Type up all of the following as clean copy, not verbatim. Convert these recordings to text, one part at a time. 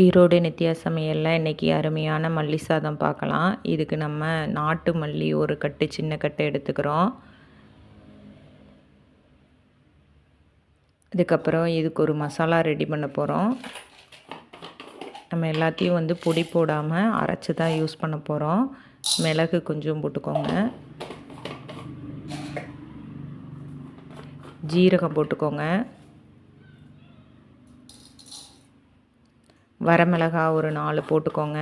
ஈரோடு நித்யா சமையலில் இன்றைக்கி அருமையான மல்லி சாதம் பார்க்கலாம். இதுக்கு நம்ம நாட்டு மல்லி ஒரு கட்டு சின்ன கட்டு எடுத்துக்கிறோம். இதுக்கப்புறம் இதுக்கு ஒரு மசாலா ரெடி பண்ண போகிறோம். நம்ம எல்லாத்தையும் பொடி போடாமல் அரைச்சி தான் யூஸ் பண்ண போகிறோம். மிளகு கொஞ்சம் போட்டுக்கோங்க, ஜீரகம் போட்டுக்கோங்க, வரமிளகாய் ஒரு 4 போட்டுக்கோங்க,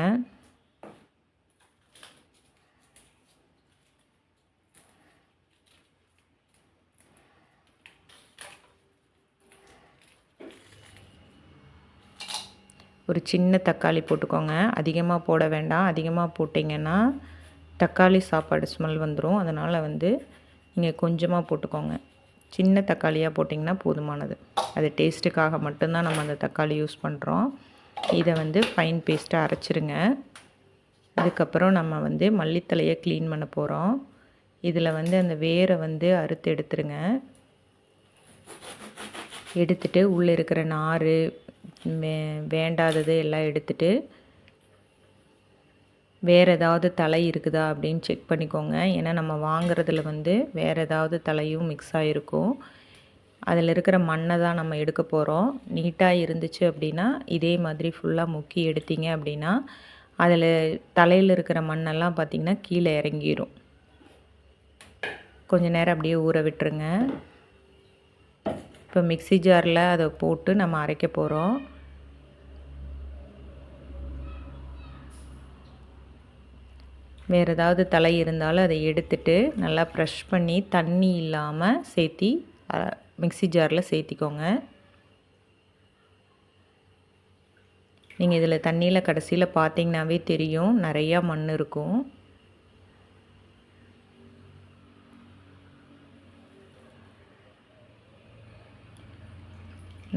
ஒரு சின்ன தக்காளி போட்டுக்கோங்க. அதிகமாக போட வேண்டாம். அதிகமாக போட்டிங்கன்னா தக்காளி சாப்பாடு ஸ்மெல் வந்துடும். அதனால் நீங்கள் கொஞ்சமாக போட்டுக்கோங்க. சின்ன தக்காளியாக போட்டிங்கன்னா போதுமானது. அது டேஸ்ட்டுக்காக மட்டும்தான் நம்ம அந்த தக்காளி யூஸ் பண்ணுறோம். இதை ஃபைன் பேஸ்ட்டாக அரைச்சிருங்க. அதுக்கப்புறம் நம்ம மல்லித்தலையை க்ளீன் பண்ண போகிறோம். இதில் அந்த வேரை அறுத்து எடுத்துருங்க. எடுத்துட்டு உள்ளே இருக்கிற நார் வேண்டாதது எல்லாம் எடுத்துட்டு வேறு ஏதாவது தலை இருக்குதா அப்படின்னு செக் பண்ணிக்கோங்க. ஏன்னா நம்ம வாங்குறதுல வேறு ஏதாவது தலையும் மிக்ஸ் ஆகிருக்கும். அதில் இருக்கிற மண்ணை தான் நம்ம எடுக்க போகிறோம். நீட்டாக இருந்துச்சு அப்படின்னா இதே மாதிரி ஃபுல்லாக முக்கி எடுத்தீங்க அப்படின்னா அதில் தலையில் இருக்கிற மண்ணெல்லாம் பார்த்திங்கன்னா கீழே இறங்கிடும். கொஞ்சம் நேரம் அப்படியே ஊற விட்டுருங்க. இப்போ மிக்ஸி ஜாரில் அதை போட்டு நம்ம அரைக்க போகிறோம். வேறு ஏதாவது தலை இருந்தாலும் அதை எடுத்துட்டு நல்லா ப்ரெஷ் பண்ணி தண்ணி இல்லாமல் சேர்த்தி மிக்ஸி ஜாரில் சேர்த்திக்கோங்க. நீங்கள் இதில் தண்ணியில் கடைசியில் பார்த்தீங்கன்னாவே தெரியும், நிறையா மண் இருக்கும்.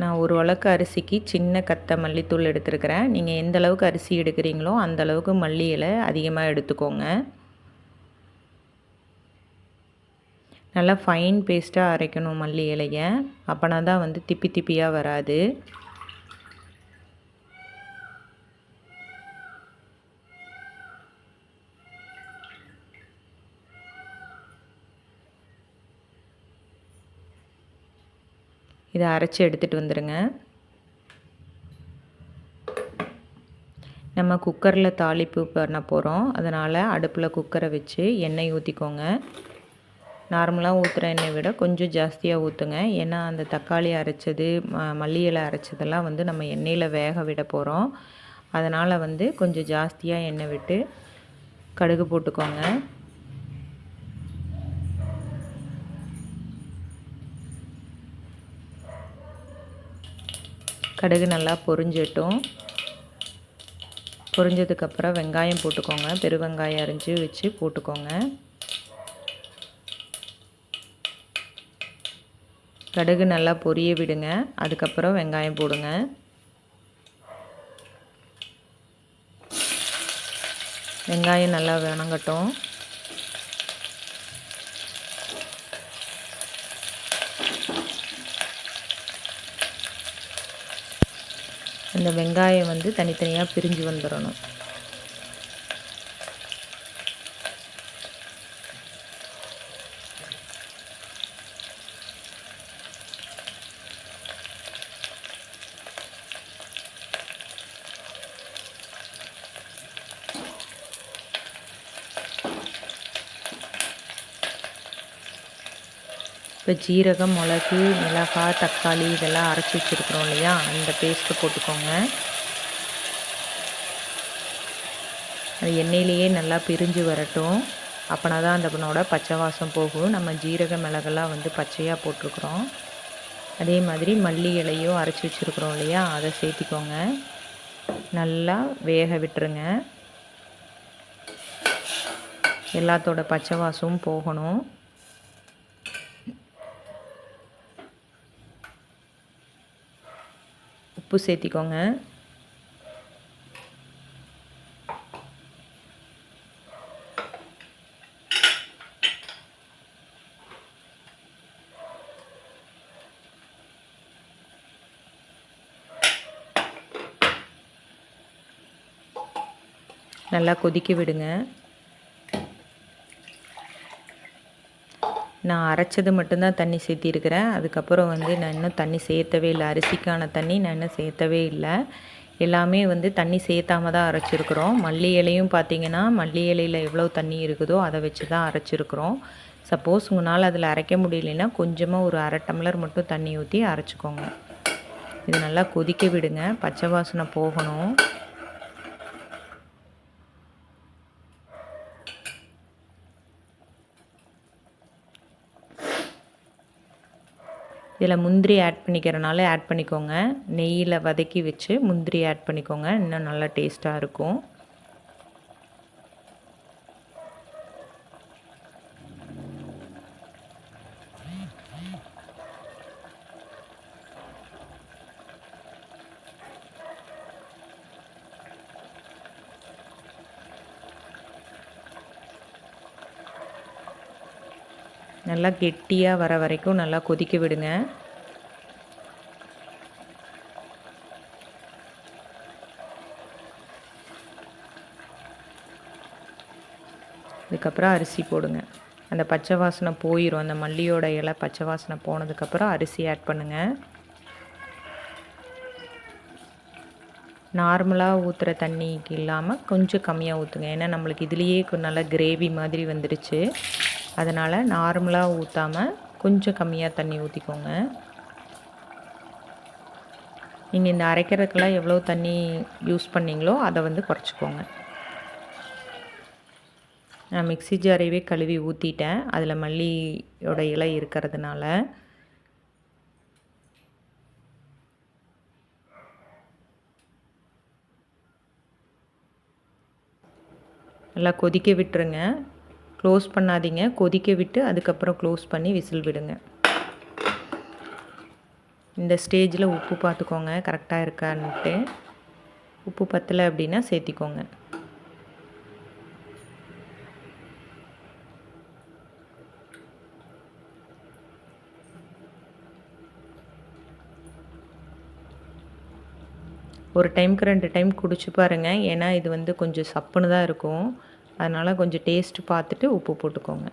நான் ஒரு உலக்கு அரிசிக்கு சின்ன கத்தை மல்லித்தூள் எடுத்துருக்கிறேன். நீங்கள் எந்த அளவுக்கு அரிசி எடுக்கிறீங்களோ அந்த அளவுக்கு மல்லி இலை அதிகமாக எடுத்துக்கோங்க. நல்லா ஃபைன் பேஸ்ட்டாக அரைக்கணும் மல்லி இலையை. அப்போனா தான் திப்பி திப்பியாக வராது. இதை அரைச்சி எடுத்துகிட்டு வந்துடுங்க. நம்ம குக்கரில் தாளிப்பு பண்ண போகிறோம். அதனால் அடுப்பில் குக்கரை வச்சு எண்ணெய் ஊற்றிக்கோங்க. நார்மலாக ஊற்றுற எண்ணெயை விட கொஞ்சம் ஜாஸ்தியாக ஊற்றுங்க. ஏன்னா அந்த தக்காளி அரைச்சது மல்லி இலை அரைச்சதெல்லாம் நம்ம எண்ணெயில் வேக விட போகிறோம். அதனால் கொஞ்சம் ஜாஸ்தியாக எண்ணெய் விட்டு கடுகு போட்டுக்கோங்க. கடுகு நல்லா பொரிஞ்சிட்டும். பொரிஞ்சதுக்கப்புறம் வெங்காயம் போட்டுக்கோங்க. பெருவெங்காயம் அரிஞ்சு வச்சு போட்டுக்கோங்க. கடுகு நல்லா பொரிய விடுங்க. அதுக்கப்புறம் வெங்காயம் போடுங்க. வெங்காயம் நல்லா வணங்கட்டும். இந்த வெங்காயம் தனித்தனியாக பிரிஞ்சு வந்துடணும். இப்போ ஜீரகம், மிளகு, மிளகாய், தக்காளி இதெல்லாம் அரைச்சி வச்சுருக்குறோம் இல்லையா, அந்த பேஸ்ட்டு போட்டுக்கோங்க. அது எண்ணெயிலேயே நல்லா பிரிஞ்சு வரட்டும். அப்போனா தான் அதனோட பச்சை வாசம் போகும். நம்ம ஜீரக மிளகெல்லாம் பச்சையாக போட்டிருக்குறோம். அதே மாதிரி மல்லி இலையும் அரைச்சி வச்சுருக்குறோம் இல்லையா, அதை சேர்த்திக்கோங்க. நல்லா வேக விட்டுருங்க. எல்லாத்தோட பச்சை வாசமும் போகணும். உப்பு சேர்த்திக்கோங்க. நல்லா கொதிக்க விடுங்க. நான் அரைச்சது மட்டும்தான் தண்ணி சேர்த்திருக்கிறேன். அதுக்கப்புறம் வந்து நான் இன்னும் தண்ணி சேர்த்தவே இல்லை. அரிசிக்கான தண்ணி நான் இன்னும் சேர்த்தவே இல்லை. எல்லாமே வந்து தண்ணி சேர்த்தாம தான் அரைச்சிருக்கிறோம். மல்லி இலையும் பார்த்திங்கன்னா மல்லி இலையில் எவ்வளோ தண்ணி இருக்குதோ அதை வச்சு தான் அரைச்சிருக்கிறோம். சப்போஸ் உங்களால் அதில் அரைக்க முடியலைன்னா கொஞ்சமாக ஒரு 1/2 டம்ளர் மட்டும் தண்ணி ஊற்றி அரைச்சிக்கோங்க. இது நல்லா கொதிக்க விடுங்க. பச்சை வாசனை போகணும். இதில் முந்திரி ஆட் பண்ணிக்கிறனால ஆட் பண்ணிக்கோங்க. நெய்யில் வதக்கி வச்சு முந்திரி ஆட் பண்ணிக்கோங்க. இன்னும் நல்லா டேஸ்ட்டாக இருக்கும். நல்லா கெட்டியாக வர வரைக்கும் நல்லா கொதிக்க விடுங்க. அதுக்கப்புறம் அரிசி போடுங்க. அந்த பச்சை வாசனை போயிடும். அந்த மல்லியோட இலை பச்சை வாசனை போனதுக்கப்புறம் அரிசி ஆட் பண்ணுங்கள். நார்மலாக ஊற்றுற தண்ணிக்கு இல்லாமல் கொஞ்சம் கம்மியாக ஊற்றுங்க. ஏன்னா நம்மளுக்கு இதுலேயே நல்லா கிரேவி மாதிரி வந்துடுச்சு. அதனால் நார்மலாக ஊற்றாமல் கொஞ்சம் கம்மியாக தண்ணி ஊற்றிக்கோங்க. நீங்கள் இந்த அரைக்கிறதுக்கெல்லாம் எவ்வளோ தண்ணி யூஸ் பண்ணிங்களோ அதை வந்து குறைச்சிக்கோங்க. நான் மிக்ஸி ஜாரையே கழுவி ஊற்றிட்டேன். அதில் மல்லியோட இலை இருக்கிறதுனால. நல்லா கொதிக்க விட்டுருங்க. க்ளோஸ் பண்ணாதீங்க. கொதிக்க விட்டு அதுக்கப்புறம் க்ளோஸ் பண்ணி விசில் விடுங்க. இந்த ஸ்டேஜில் உப்பு பார்த்துக்கோங்க கரெக்டாக இருக்கான்ட்டு. உப்பு பத்தலை அப்படின்னா சேர்த்திக்கோங்க. ஒரு டைமுக்கு 2 டைம் குடிச்சு பாருங்கள். ஏன்னா இது வந்து கொஞ்சம் சப்புன்னு தான் இருக்கும். அதனால் கொஞ்சம் டேஸ்ட்டு பார்த்துட்டு உப்பு போட்டுக்கோங்க.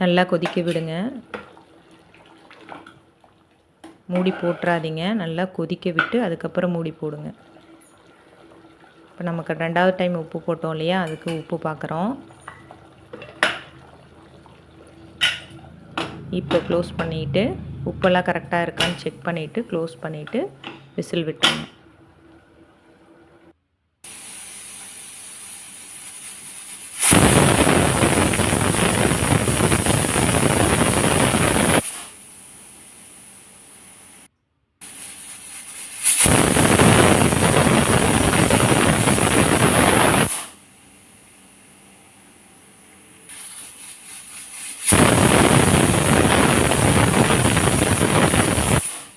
நல்லா கொதிக்க விடுங்க. மூடி போட்டுறாதீங்க. நல்லா கொதிக்க விட்டு அதுக்கப்புறம் மூடி போடுங்க. இப்போ நமக்கு 2வது டைம் உப்பு போட்டோம் இல்லையா, அதுக்கு உப்பு பார்க்குறோம். இப்போ க்ளோஸ் பண்ணிவிட்டு உப்பெல்லாம் கரெக்டாக இருக்கான்னு செக் பண்ணிவிட்டு க்ளோஸ் பண்ணிவிட்டு விசில் விட்டுருங்க.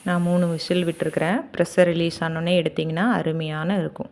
நான் 3 விசில் விட்டுருக்கிறேன். ப்ரெஷர் ரிலீஸ் ஆனோடனே எடுத்திங்கன்னா அருமையான இருக்கும்.